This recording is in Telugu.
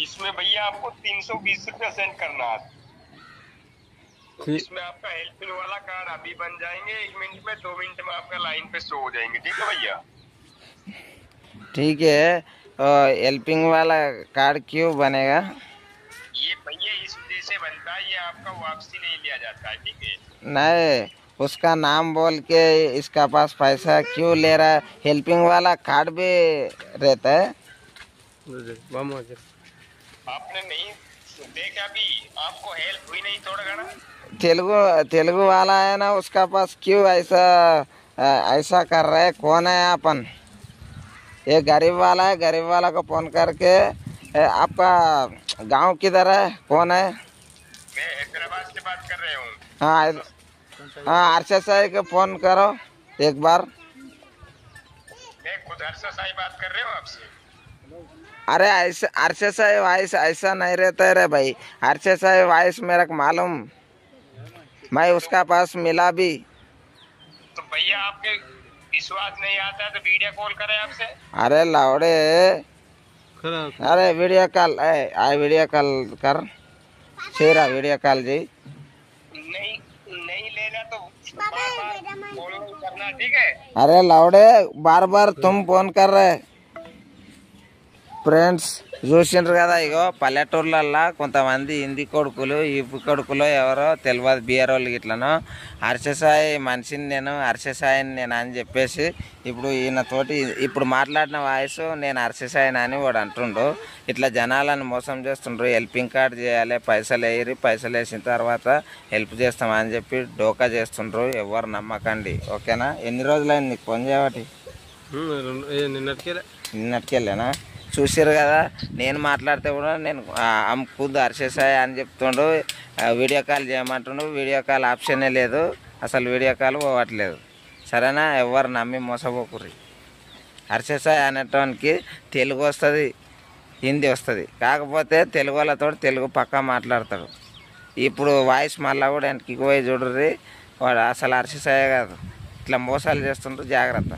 इसमें भैया आपको 320 रुपया सेंड करना है। इसमें आपका हेल्पिंग वाला कार्ड अभी बन जाएंगे, 1 मिनट में 2 मिनट में आपका लाइन पे शो हो जाएंगे। ठीक है भैया? ठीक है। हेल्पिंग वाला कार्ड क्यों बनेगा? ये भैया इस वजह से बनता है, ये आपका वापसी नहीं लिया जाता है। ठीक है? नहीं, उसका नाम बोल के इसका पास पैसा क्यों ले रहा है? हेल्पिंग वाला कार्ड भी रहता है। आपने नहीं देखा भी, आपको हेल्प हुई नहीं थोड़ा घना। तेलुगु तेलुगु वाला है ना, उसका पास क्यों ऐसा कर रहा है? कौन है अपन? ये गरीब वाला है, गरीब वाला को फोन करके आपका गांव किधर है, कौन है? मैं हैदराबाद से बात कर रहा हूँ। हाँ हाँ, अर्षद साहब को फोन करो एक बार। मैं खुद हर्षद साई बात कर रहा हूँ आपसे। अरे ऐसा अर्षद साहब वाइस ऐसा नहीं रहता है रे भाई। अर्षद साहब वाइस मेरा को मालूम, मैं उसका पास मिला भी। तो भैया आपके विश्वास नहीं आता तो वीडियो कॉल करें आपसे। अरे लावड़े, अरे वीडियो कॉल वीडियो कॉल कर, शेरा वीडियो कॉल जी। नहीं नहीं लेना तो बार कॉल नहीं करना। ठीक है? अरे लावड़े, बार बार तुम फोन कर रहे। ఫ్రెండ్స్ చూసిండ్రు కదా, ఇగో పల్లెటూర్లల్లో కొంతమంది హిందీ కొడుకులు ఈపు కొడుకులు ఎవరో తెలియదు, బీఆర్ వాళ్ళు ఇట్లను హర్షసాయి మనిషిని నేను, హర్షసాయిని నేను అని చెప్పేసి ఇప్పుడు ఈయనతోటి ఇప్పుడు మాట్లాడిన వాయిస్ నేను హర్షసాయిని అని వాడు అంటుండు. ఇట్లా జనాలను మోసం చేస్తుండ్రు. హెల్పింగ్ కార్డ్ చేయాలి, పైసలు వేయరి, పైసలు వేసిన తర్వాత హెల్ప్ చేస్తామని చెప్పి డోకా చేస్తుండ్రు. ఎవరు నమ్మకండి, ఓకేనా? ఎన్ని రోజులైంది నీకు ఫోన్ చేయబట్టి? నిన్నటికెళ్ళానా? చూసారు కదా, నేను మాట్లాడితే కూడా నేను ఖుద్ హర్షసాయి అని చెప్తుండు. వీడియో కాల్ చేయమంటుండు, వీడియో కాల్ ఆప్షనే లేదు, అసలు వీడియో కాల్ పోవట్లేదు. సరేనా? ఎవరు నమ్మి మోసపోకుర్రి. హర్షసాయి అనేటానికి తెలుగు వస్తుంది, హిందీ వస్తుంది, కాకపోతే తెలుగు వాళ్ళతో తెలుగు పక్కా మాట్లాడతాడు. ఇప్పుడు వాయిస్ మళ్ళీ కూడా వెనక్కి పోయి చూడుర్రి, వాడు అసలు హర్షసాయే కాదు. ఇట్లా మోసాలు చేస్తుండ్రు, జాగ్రత్త.